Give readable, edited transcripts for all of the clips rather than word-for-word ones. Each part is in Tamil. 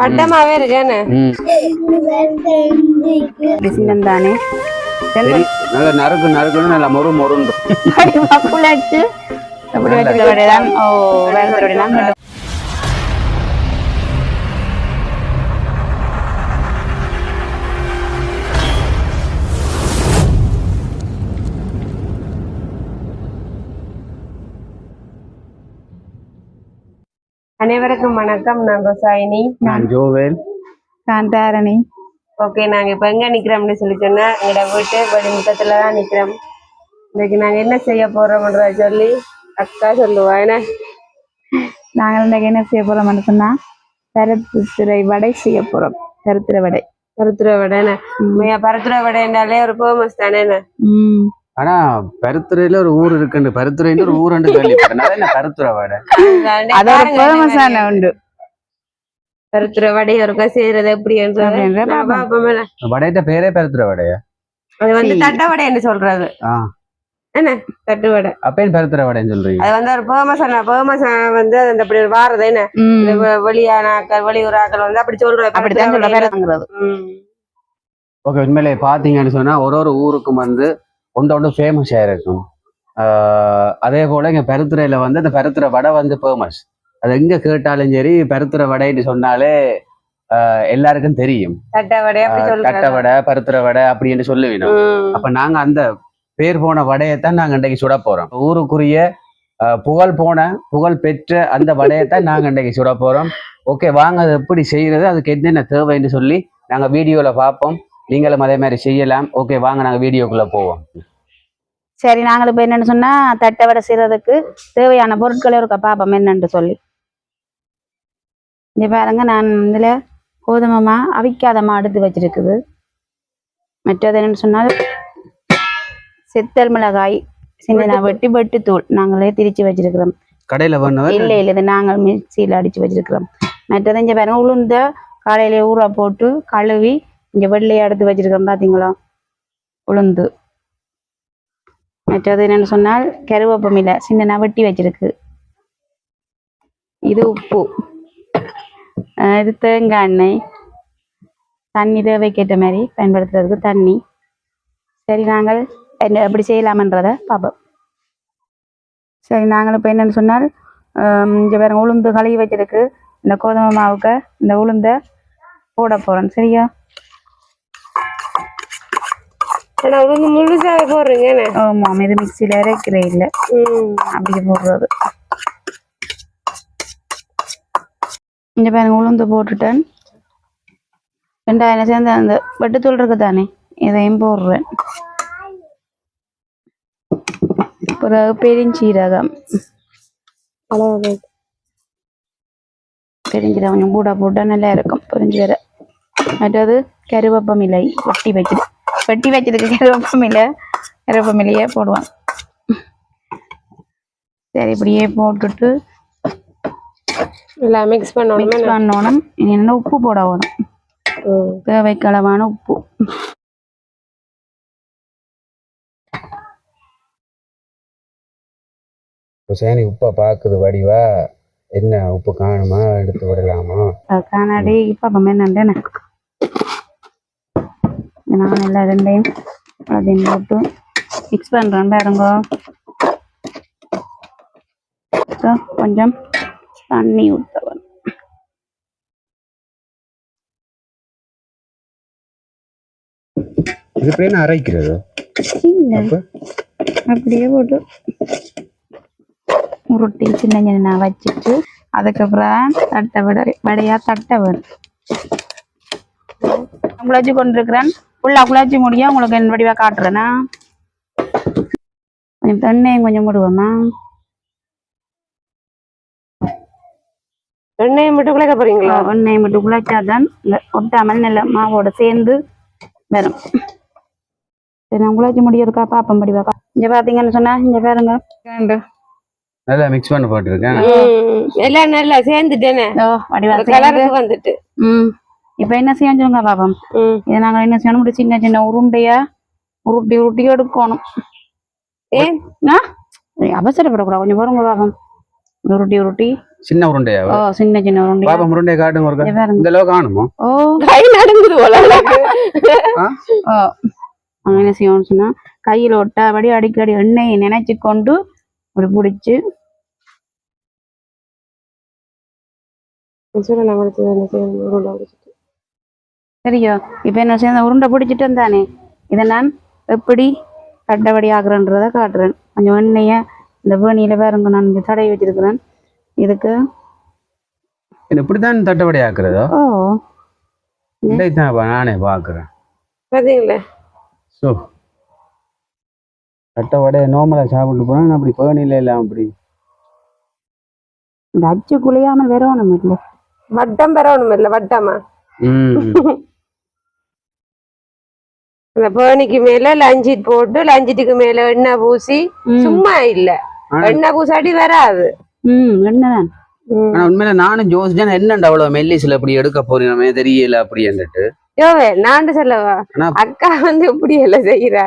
வட்டமாவே இருக்கேன்னு தானே நல்ல நறுக்கு நறுக்குன்னு நல்ல மொறு மொறுண்டு வச்சு அப்படி வச்சுதான். ஓ வேற அனைவருக்கும் வணக்கம். நான் ரோசாயினி. நான் ஜோவேல். காந்தாரணி. ஓகே, நாங்க இப்ப எங்க நிக்கிறோம்னு சொல்லி சொன்னா எங்களோட வீட்டு வெளிமுற்றத்துலதான் நிக்கிறோம். இன்னைக்கு நாங்க என்ன செய்ய போறோம்ன்றத சொல்லி அக்கா சொல்லுவா. என்ன நாங்கள் இன்னைக்கு என்ன செய்ய போறோம்னு சொன்னா பருத்தித்துறை வடை செய்ய போறோம். பருத்திரை வடை. பருத்திரை வடை பருத்திரை வடை என்றாலே ஒரு ஃபேமஸ் தானே. ஆனா பருத்துறையில ஒரு ஊர் இருக்குன்னு பருத்துறைன்னு ஒரு ஊர் கேள்விப்பட்டேன். பருத்துறை வடை அதோட ஃபேமஸான உண்டு. பருத்துறை வடை ஒருக்கா செய்யறது எப்படி வடையிட்ட பேரே பருத்துறை வடையா? அது வந்து தட்டை வடைன்னு சொல்றது. என்ன தட்டு வடை அப்பயும் பருத்துறை வடைன்னு சொல்றீங்க? அது வந்து ஒரு ஃபேமஸ் வந்து அந்த அப்படி ஒரு வாரது என்ன வெளியான ஆக்கள் வெளியூர் ஆக்கள் வந்து அப்படி சொல்றது. அப்படித்தான். ஓகே, உண்மையிலே பாத்தீங்கன்னு சொன்னா ஒரு ஊருக்கும் வந்து ஒன்று ஃபேமஸாக இருக்கும். அதே போல் இங்கே பருத்துறையில் வந்து அந்த பருத்துறை வடை வந்து ஃபேமஸ். அது எங்கே கேட்டாலும் சரி பருத்துறை வடைன்னு சொன்னாலே எல்லாருக்கும் தெரியும். தட்டை வடை பருத்துறை வடை அப்படின்னு சொல்லுவீங்க. அப்போ நாங்கள் அந்த பேர் போன வடையைத்தான் நாங்கள் இன்றைக்கு சுட போகிறோம். ஊருக்குரிய புகழ் பெற்ற அந்த வடையைத்தான் நாங்கள் இன்றைக்கு சுட போகிறோம். ஓகே, வாங்க அது எப்படி செய்கிறது, அதுக்கு என்னென்ன தேவைன்னு சொல்லி நாங்கள் வீடியோவில் பார்ப்போம். நீங்களும் அதே மாதிரி செய்யலாம். ஓகே, வாங்க நாங்கள் வீடியோக்குள்ள போவோம். சரி, நாங்கள் இப்போ என்னென்னு சொன்னால் தட்டை வடை செய்கிறதுக்கு தேவையான பொருட்களை ஒரு பாப்போம் என்னென்று சொல்லி. இங்கே பாருங்க, நான் இதில் கோதுமை அவிக்காத எடுத்து வச்சிருக்குது. மற்றது என்னென்னு சொன்னால் செத்தல் மிளகாய் சின்ன வெட்டி தூள் நாங்களே திரிச்சு வச்சிருக்கிறோம். கடையில் இல்லை இது நாங்கள் மிக்சியில் அடித்து வச்சிருக்கிறோம். மற்றது இங்கே பாருங்க, உளுந்த காலையில ஊற போட்டு கழுவி இங்கே வெள்ளையை எடுத்து வச்சிருக்கிறோம். பார்த்தீங்களா, உளுந்து. மற்றது என்னென்னு சொன்னால் கருவேப்பமில்லை சின்ன வெட்டி வச்சிருக்கு. இது உப்பு, இது தேங்காய் எண்ணெய், தண்ணி தேவைக்கேற்ற மாதிரி பயன்படுத்துறதுக்கு தண்ணி. சரி, நாங்கள் என்ன எப்படி செய்யலாமன்றதை பார்ப்போம். சரி, நாங்கள் இப்போ என்னென்னு சொன்னால் இங்கே பாருங்க, உளுந்து கழுவி வச்சிருக்கு. இந்த கோதுமை மாவுக்கு இந்த உளுந்தை போட போகிறோம். சரியா? முழுசாவே போடுறீங்க? ஆமாம், இது மிக்சியில அரைக்கிறே இல்லை, அப்படியே போடுறது. இந்த பாருங்க, உளுந்து போட்டுட்டேன். ரெண்டாயிரம் சேர்ந்து அந்த வெட்டுத்தூள் இருக்கு தானே, இதையும் போடுறேன். பிறகு பெருஞ்சீரகம் கொஞ்சம் கூட போட்டால் நல்லா இருக்கும். பெருஞ்சீரகம். மற்றது கருவேப்பமில்லை வெட்டி வச்சிருக்கு. கருவேப்பமில்லையே போடுவான். சரி, இப்படியே போட்டுட்டு எல்லாம் மிக்ஸ் பண்ணணும். என்ன உப்பு போடணும், தேவைக்களவான உப்பு. சேனி உப்பை பார்க்குது வடிவா, என்ன உப்பு காணுமா எடுத்து விடலாமா? காணாடி இப்போ என்னண்டேன்னு நான் எல்லா ரெண்டையும் அதையும் போட்டு மிக்ஸ் பண்ணுறேன். பாருங்க, கொஞ்சம் தண்ணி ஊற்றணும். அரைக்கிறது அப்படியே போட்டு உருட்டி சின்ன வச்சுட்டு அதுக்கப்புறம் வடையா தட்டை வேணும். குழச்சி கொண்டிருக்கிறேன். ஃபுல்லாக குழச்சி முடியும். உங்களுக்கு என் வடிவாக காட்டுறேன்னா கொஞ்சம் எண்ணெயும் கொஞ்சம் போடுவோம்மா. எண்ணெயை மட்டும் குழைக்க போறீங்களா? எண்ணெயை மட்டும் குழைச்சாதான் ஒட்டாமல் நல்ல மாவோட சேர்ந்து வரும். சரி, நான் குழச்சி முடியிருக்கா பாப்பம் வடிவாக்கா. இங்கே பார்த்தீங்கன்னு சொன்னா இங்கே பாருங்க, நல்லா மிக்ஸ் பண்ணி போட்டுருக்கேன். எல்லாம் நல்லா சேர்ந்துட்டேனே, கலருக்கு வந்துட்டு. இப்ப என்ன செய்யணும் சொல்லுங்க பாப்போம். இதை நாங்க என்ன செய்யணும், சின்ன சின்ன உருண்டையா உருட்டி எடுக்கணும். அவசரப்படக்கூடாது, கொஞ்சம் பாருங்க பாப்போம். உருட்டி சின்ன உருண்டையா ஓ சின்ன சின்ன உருண்டை பாப்பா உருண்டையை காட்டுங்க ஒருக்கா. இங்க பாருங்க. இந்த அளவுக்கு காணுமோ? ஓ கை நடுங்குது போல எனக்கு. ஆ? ஓ அவன் என்ன செய்யணும்னு சொன்னா கையில ஒட்டாபடி அடிக்கடி எண்ணெயை நினைச்சு கொண்டு ஒரு பிடிச்சு சொல்ல நான் அடுத்தது என்ன செய்யணும்? உருண்டை பிடிச்சிட்டு. சரியோ இப்ப என்ன செய்ய உருண்டை பிடிச்சிட்டு இருந்தானே இதை நான் எப்படி கட்டபடி ஆகுறேன்றதை காட்டுறேன். கொஞ்சம் எண்ணெயை இந்த பேணியில பாருங்க நான் இங்க தடவி வச்சிருக்கிறேன். இதுக்கு இப்படித்தான் தட்டப்படி ஆக்குறதோ? ஓ இதைத்தான் நானே பாக்குறேன். பாத்தீங்களா? ஸோ தட்டவடை நார்மலா சாப்பிட்டு போனா அப்படி பேணில எல்லாம் அப்படி இந்த அச்சு குலையாமல் வரணும் இல்லை. வட்டம் பெறணும் இல்ல வட்டமா? அந்த பேணிக்கு மேல லஞ்சிட் போட்டு லஞ்சிட்டுக்கு மேல எண்ணெய் பூசி சும்மா இல்ல எண்ணெய் பூசாட்டி வராது. என்னதான் ஆனா உண்மையில நானும் ஜோசிச்சேன் என்னண்டா அவ்வளவு மெல்லிசில அப்படி எடுக்க போறீங்க தெரியல அப்படின்னுட்டு. யோவே நான் சொல்லவா அக்கா வந்து இப்படி எல்லாம் செய்யறா.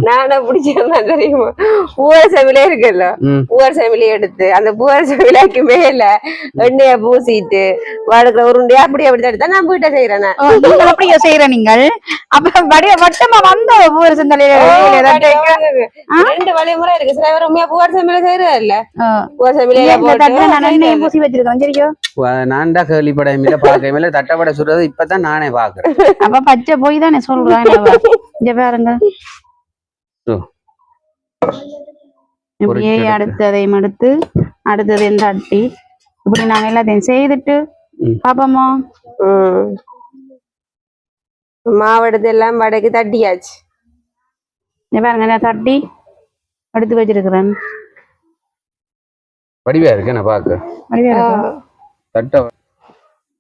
நான் அப்படி சொன்னா தெரியுமா? பூவர் சமையலே இருக்குல்ல, பூவர் சமையலே எடுத்து அந்த பூவர் சமையலுக்கு மேல எண்ணெய பூசிட்டு வடுக்கிற உருண்டையா அப்படி எடுத்தா நான் வீட்டை செய்யறேன். அப்படியா செய்யற நீங்கள்? அப்ப வட்டமா வந்த பூவர் சமையல ரெண்டு வழிமுறை இருக்கு. சில பேர் உண்மையா பூவர் சமையல செய்யறதா இல்ல, பூவர் சமையல பூசி வச்சிருக்கேன். சரியோ நான் தான் கேள்விப்படையில பாக்கையில தட்டப்படை சுடுறது இப்பதான் நானே பாக்குறேன். அப்ப பச்சை போய் தானே சொல்றேன். இங்க பாருங்க இப்படியே அடுத்ததையும் எடுத்து அடுத்ததையும் தட்டி இப்படி நாங்க எல்லாத்தையும் செய்துட்டு பாப்போமா? மாவெடுத்து எல்லாம் வடைக்கு தட்டியாச்சு. இங்க பாருங்க நான் தட்டி எடுத்து வச்சிருக்கிறேன். வடிவா இருக்கு நான் பாக்க. வடிவா இருக்கு. தட்ட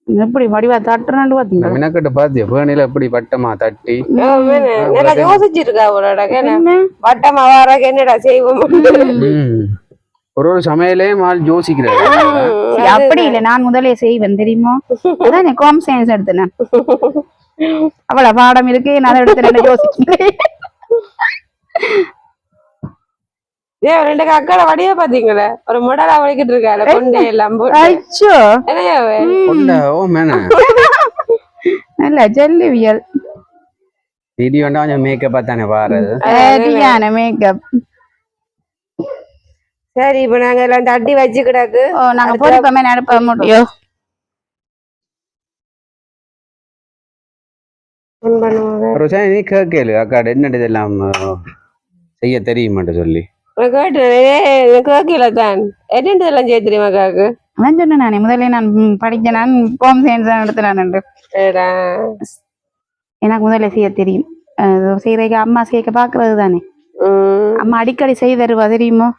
எப்படி வடிவா தட்டுறான்னு பாத்தீங்க? மினக்கட்டு பாத்தியா பேணில எப்படி வட்டமா தட்டி நல்லா யோசிச்சிருக்கா அவளோட வட்டமா வராக என்னடா செய்வோம். ஒரு சமையலே மால் யோசிக்கிறாரு. அப்படி இல்ல நான் முதலே செய்வேன் தெரியுமா? அதான் ஹோம் சயின்ஸ் எடுத்தேன். அவ்வளவு பாடம் இருக்கு நான் எடுத்து யோசிக்கிறேன். ஏன் ரெண்டு அக்கால வடிய பாத்தீங்களே ஒரு முடலா வலிக்கிட்டு இருக்காரு கொண்டே எல்லாம் நல்ல ஜல்லிவியல் கொஞ்சம் மேக்கப் தானே பாருது மேக்கப். சரி இப்ப நாங்க எல்லாம் தட்டி வச்சு கிடக்கு. நாங்க பொறுப்பமே நடப்ப முடியும். நீ கேளு அக்காடு என்ன இதெல்லாம் செய்ய தெரியுமாட்டு சொல்லி கேட்கல தான் என்னெல்லாம் செய்ய தெரியுமா காக்கு? அதான் சொன்னேன் நானே முதல்ல நான் படிக்க நான் ஹோம் சயின்ஸ் தான் எடுத்தேன். எனக்கு முதல்ல செய்ய தெரியும். செய்யறதுக்கு அம்மா செய்ய பாக்குறது தானே. அம்மா அடிக்கடி செய்ய தருவா தெரியுமோ?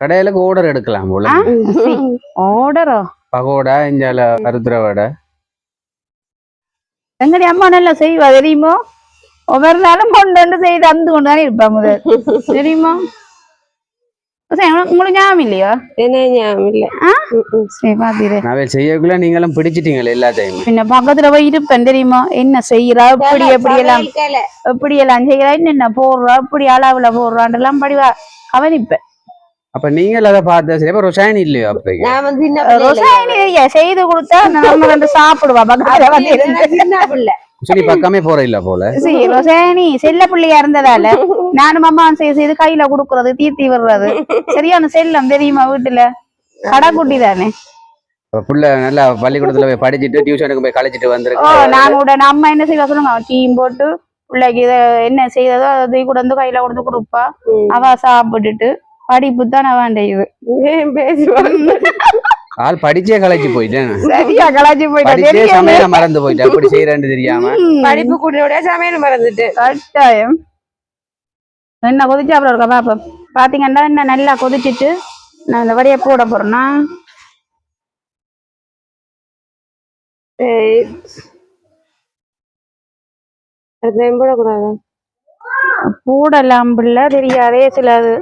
கடையில ஆர்டர் எடுக்கலாம் போல. ஆர்டரோ பகோடா இஞ்சால கருத்துற வடை எங்கடி அம்மா நல்லா செய்வா தெரியுமோ? ஒவ்வொரு நாளும் கொண்டு வந்து செய்து அந்து கொண்டு தானே இருப்பா முதல் தெரியுமா? உங்களுக்கு ஞாபகம் இல்லையா? என்ன ஞாபகம் இல்ல. நான் செய்யக்குள்ள நீங்களும் பிடிச்சிட்டீங்களே எல்லாத்தையும். பின்ன பக்கத்துல போய் இருப்பேன் தெரியுமா? என்ன செய்யறா எப்படி எப்படி எல்லாம் எப்படி எல்லாம் செய்யறா என்னென்ன போடுறா எப்படி அளவுல போடுறான் எல்லாம் படிவா கவனிப்பேன். அப்ப நீங்க அதை பார்த்த சரி ரொசாயனி இல்லையோ? அப்ப ரொசாயனி செய்து கொடுத்தா நம்ம ரெண்டு சாப்பிடுவா பக்கத்துல சரி பக்கமே போற இல்ல போல. ரொசாயனி செல்ல பிள்ளையா இருந்ததால நானும் அம்மா செய்து கையில குடுக்கறது தீர்த்தி விடுறது சரியான செல்லம் தெரியுமா? வீட்டுல கடைக்குட்டி தானே புள்ள நல்லா பள்ளிக்கூடத்துல போய் படிச்சுட்டு டியூஷனுக்கு போய் கழிச்சிட்டு வந்துருக்கு. நான் கூட அம்மா என்ன செய்வா சொல்லுங்க டீம் போட்டு பிள்ளைக்கு இதை என்ன செய்ததோ அதை கூட வந்து கையில கொடுத்து கொடுப்பா. அவ சாப்பிட்டுட்டு படிப்பு தான் அவன் இது ஆள் படிச்சே கலைச்சு போயிட்டேன். சரியா கலைச்சு போயிட்டேன். சமையல மறந்து போயிட்டேன் அப்படி செய்யறேன்னு தெரியாம படிப்பு கூட சமையல் மறந்துட்டு கட்டாயம் என்ன கொதிச்சு அப்புறம் இருக்கா பாப்பா. பாத்தீங்கன்னா என்ன நல்லா கொதிச்சுட்டு நான் இந்த வடையை போட போறேன்னா போடக்கூடாது போடலாம் பிள்ள தெரியாதே சிலது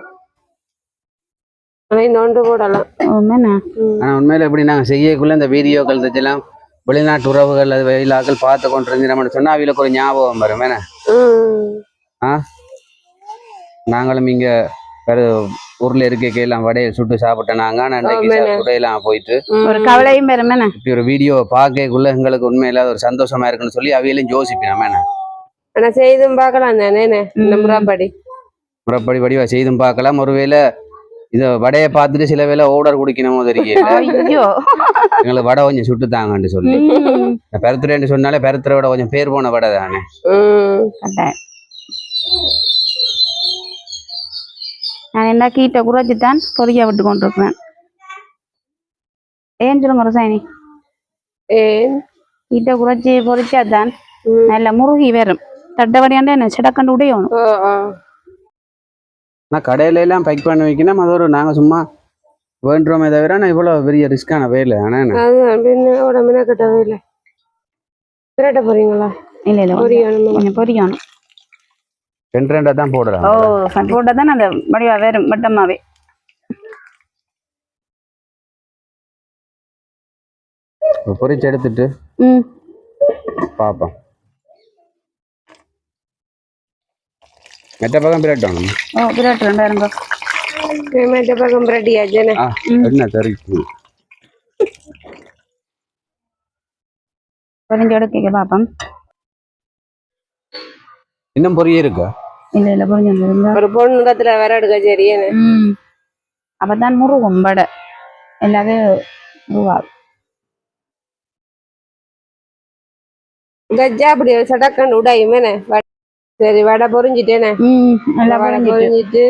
நோண்டு போடலாம். உண்மையில எப்படி நாங்க செய்யக்குள்ள இந்த வீடியோக்கள் எல்லாம் வெளிநாட்டு உறவுகள் வெளியிலாக்கள் பார்த்து கொண்டிருந்தோம்னு சொன்னா அவங்களுக்கு ஒரு ஞாபகம் வரும். நாங்களும் இங்க வேறு ஊர்ல இருக்க எல்லாம் வடையை சுட்டு சாப்பிட்டேனாங்க. ஆமாண்ணே. உடையெல்லாம் போயிட்டு ஒரு கவலையும் பெருமேண்ணே. இப்படி ஒரு வீடியோ பார்க்கக்குள்ள எங்களுக்கு உண்மையில ஒரு சந்தோஷமா இருக்குன்னு சொல்லி அவையிலும் யோசிப்பேன். ஆனா செய்தும் பார்க்கலாம் தானே இந்த முறைப்படி முறைப்படி வடிவா செய்தும் பார்க்கலாம். ஒருவேளை இதை வடையை பார்த்துட்டு சில வேளை ஓர்டர் குடிக்கணுமோ தெரியல. ஐயோ எங்களுக்கு வடை கொஞ்சம் சுட்டு தாங்கன்னு சொல்லி பெருத்துறேன்னு சொன்னாலே பெருத்துற விட கொஞ்சம் பேர் போன வடை தானே. நான் என்ன கீட்டை குறைச்சித்தான் பொறியா விட்டு கொண்டிருக்கிறேன். ஏன் சொல்லுங்க ரசாயனி? ஏன் கீட்டை குறைச்சி பொறிச்சாதான் நல்ல முருகி வரும். தட்டவடியாண்டா என்ன சிடக்கண்டு உடையணும். நான் கடையில எல்லாம் பேக் பண்ணி வைக்கணும். அது ஒரு நாங்கள் சும்மா வேண்டுறோமே தவிர நான் இவ்வளோ பெரிய ரிஸ்கான வேலை. ஆனால் உடம்புனா கட்டவே இல்லை. திரட்ட போறீங்களா? இல்ல இல்ல கொஞ்சம் பொரியணும். 2 தான் போடுறாங்க. ஓ போட்டா தான் அந்த வடிவா வேறும் மட்டமாவே. பொரிச்சு எடுத்துட்டு பார்ப்போம். மெட்ட பக்கம் பிரட்டணும். ஓ பிரட்டு ரெண்டாயிருங்க. மெட்ட பக்கம் பிரட்டியாச்சேனே. என்ன தெரியுது? பொரிஞ்சு எடுக்க பாப்போம். இன்னும் பொரிய இருக்கா? இல்ல இல்ல பொரிஞ்சு ஒரு பொண்ணுங்கத்துல வேற எடுக்க சரியானே. அப்பதான் முருகும் வடை எல்லாவே முருகா. கஜ்ஜா அப்படி சடக்கண்டு உடையுமேனே. சரி வடை பொரிஞ்சிட்டேனே. நல்லா பொரிஞ்சிட்டு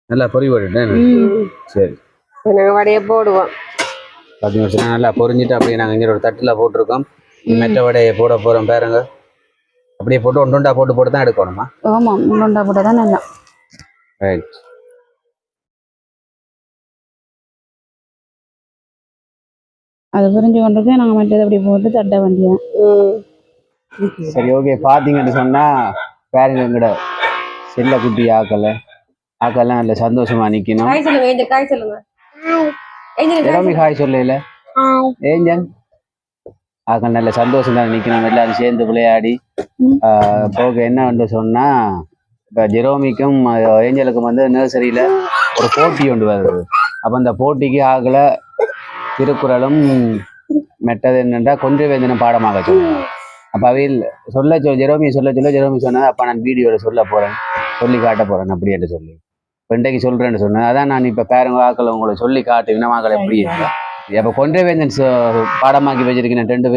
நல்லா பொறி போட்டுட்டேன். சரி நாங்க வடையை போடுவோம். பார்த்தீங்கன்னா நல்லா பொரிஞ்சிட்டு அப்படியே நாங்கள் இங்கே ஒரு தட்டில் போட்டிருக்கோம். மெட்ட வடையை போட போகிறோம் பாருங்க. அப்படியே போட்டு ஒன்றுண்டா போட்டு தான் எடுக்கணுமா? ஆமாம் ஒன்றுண்டா போட்டு தான் நல்லா. ரைட். அது புரிஞ்சு கொண்டு நாங்கள் மற்றது அப்படி போட்டு தட்ட வேண்டியதான். சரி ஓகே. பார்த்தீங்கன்னு சொன்னால் பாருங்க எங்கட செல்ல குட்டி ஆக்கெல்லாம் நல்ல சந்தோஷமா நிற்கணும். காய் சொல்லுங்க. காய் சொல்லுங்க. எல்லாமே காய் சொல்லல ஏஞ்சன் ஆக்கள் நல்ல சந்தோஷம் தான் நிற்கணும். எல்லாரும் சேர்ந்து விளையாடி போக என்ன வந்து சொன்னா இப்போ ஜெரோமிக்கும் ஏஞ்சலுக்கும் வந்து நர்சரியில ஒரு போட்டி ஒன்று வருது. அப்போ அந்த போட்டிக்கு ஆகல திருக்குறளும் மெட்டது என்னென்றா கொன்றை பாடமாக சொன்னாங்க. அப்போ அவையில் ஜெரோமி ஜெரோமி சொன்னது அப்போ நான் வீடியோவில் சொல்ல போகிறேன், சொல்லி காட்ட போகிறேன் அப்படி என்று சொல்லி இன்றைக்கு சொல்கிறேன்னு சொன்னேன். அதான் நான் இப்போ பேரங்க ஆக்களை உங்களை சொல்லி காட்டு வினமாக்கள் எப்படி இருக்கு. இப்போ கொன்றை வேந்தன் பாடமாக்கி வச்சிருக்கேன். 2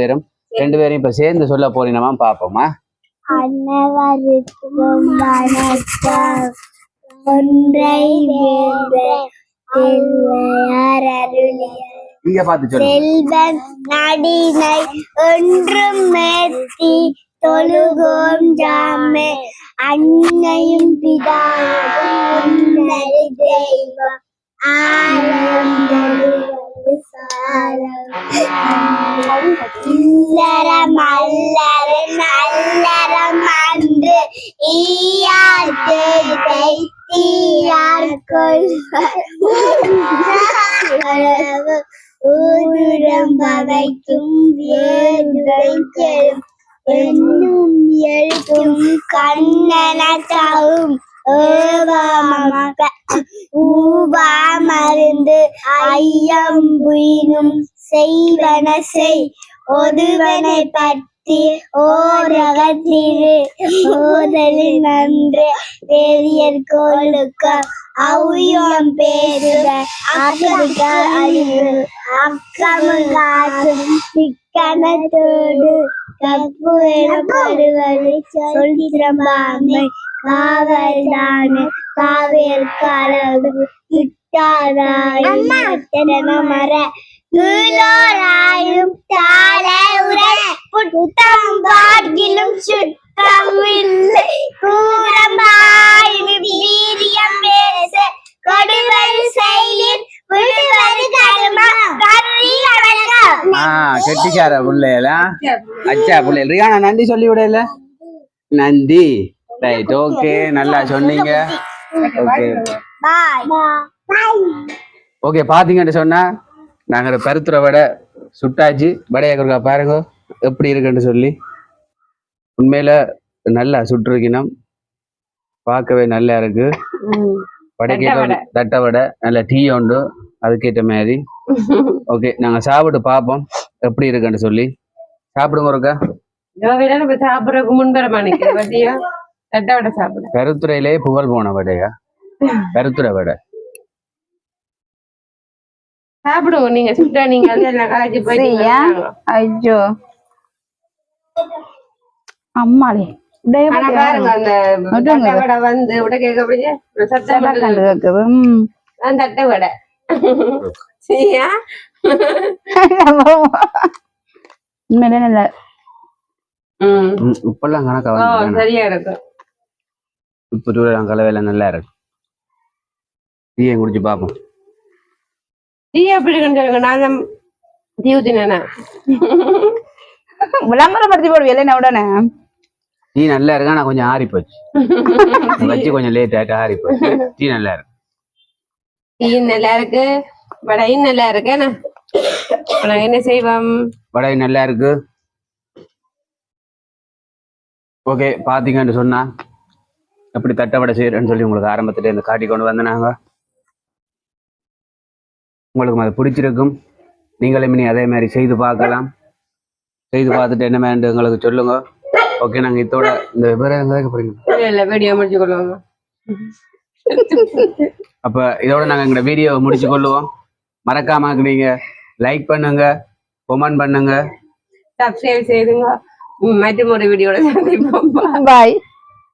பேரும் இப்போ சேர்ந்து சொல்ல போறீங்கம்மா பார்ப்போமா? நீங்க பார்த்து சொல்லுங்க. செல்வன் நடினை ஒன்றும் மேத்தி தொழுகோம் ஜாமே அன்னையும் பிதாவும் தெய்வம் இல்லறம் அல்லற நல்லறம் அன்று ஈயாட்டு தீயார் ஊருடம் பகைக்கும் வேறும் என்னும் எழுத்தும் கண்ணனத்தாவும் ஊபா மருந்து ஐயம்புயினும் செய்வன செய் ஒருவனை பற்றி ஓரகத்திரு ஓதலில் நன்று பெரியர் கொழுக்க அவ்வியம் பேசுக அக்கமுக அறிவு அக்கமுகாசும் சிக்கனத்தோடு கற்பு எனப்படுவது சொல்லித்திரம்பாமை காவல்தானு காவேற்காலது இட்டாராயிர கீழோராயும் தாழ உரை புத்தம் பார்க்கிலும் சுத்தம் இல்லை கூறமாய் வீரியம் பேச கொடுவது செயலில் விடுவது கருமா கெட்டிக்கார பிள்ளையெல்லாம் அச்சா பிள்ளைகள் ரியானா நன்றி சொல்லி விடல. நன்றி. ரைட் ஓகே நல்லா சொன்னீங்க. Okay okay. பாத்தீங்கன்னு சொன்னா நாங்க பருத்துற வடை சுட்டாச்சு. வடையா பாருங்க எப்படி இருக்குன்னு சொல்லி. உண்மையில நல்லா சுட்டுருக்கணும். பார்க்கவே நல்லா இருக்கு. வடைக்கேற்ற தட்டை வடை நல்ல டீ உண்டு அதுக்கேற்ற மாதிரி. ஓகே நாங்க சாப்பிட்டு பார்ப்போம் எப்படி இருக்குன்னு சொல்லி. சாப்பிடுங்க இருக்கா சாப்பிடறதுக்கு முன்பரமானிக்கு தட்டை வடை சாப்பிடு. பெருத்துறையிலே புகழ் போன வடையா பெருத்துறை வடை சாப்பிடுவோம். நீங்க சுட்டா நீங்க எல்லாம் கலைச்சு போய் ஐயோ அம்மாளே பாருங்க அந்த தட்டை வடை வந்து விட கேட்க சத்தம் கேக்குது. தட்டை வடை சரியா உண்மையிலே நல்ல உப்பெல்லாம் கணக்கா சரியா இருக்கும். உப்பு தூரம் கலவையெல்லாம் நல்லா இருக்கு. டீயை குடிச்சு பார்ப்போம். டீ எப்படி இருக்குன்னு சொல்லுங்க. நான் டீ ஊத்தினேனா விளம்பரப்படுத்தி போடுவேன் உடனே. டீ நல்லா இருக்கு. ஆனா கொஞ்சம் ஆறி போச்சு வச்சு கொஞ்சம் லேட் ஆயிட்டு ஆறி போச்சு. டீ நல்லா இருக்கு. டீ நல்லா இருக்கு. வடையும் நல்லா இருக்கு. நாங்க என்ன செய்வோம்? வடை நல்லா இருக்கு. ஓகே பாத்தீங்கன்னு சொன்னா எப்படி தட்டை வடை செய்யறேன்னு சொல்லி உங்களுக்கு ஆரம்பத்துல இருந்து காட்டி கொண்டு வந்தனாங்க. உங்களுக்கு அது பிடிச்சிருக்கும். நீங்களும் இனி அதே மாதிரி செய்து பார்க்கலாம். செய்து பார்த்துட்டு என்ன வேண்டு எங்களுக்கு சொல்லுங்க. ஓகே நாங்க இதோட இந்த வீடியோ முடிச்சு கொள்ளுவோம். அப்ப இதோட நாங்க எங்க வீடியோ முடிச்சு கொள்ளுவோம். மறக்காம நீங்க லைக் பண்ணுங்க, கமெண்ட் பண்ணுங்க, சப்ஸ்கிரைப் செய்துங்க. மற்றும் ஒரு வீடியோட சந்திப்போம். பாய்.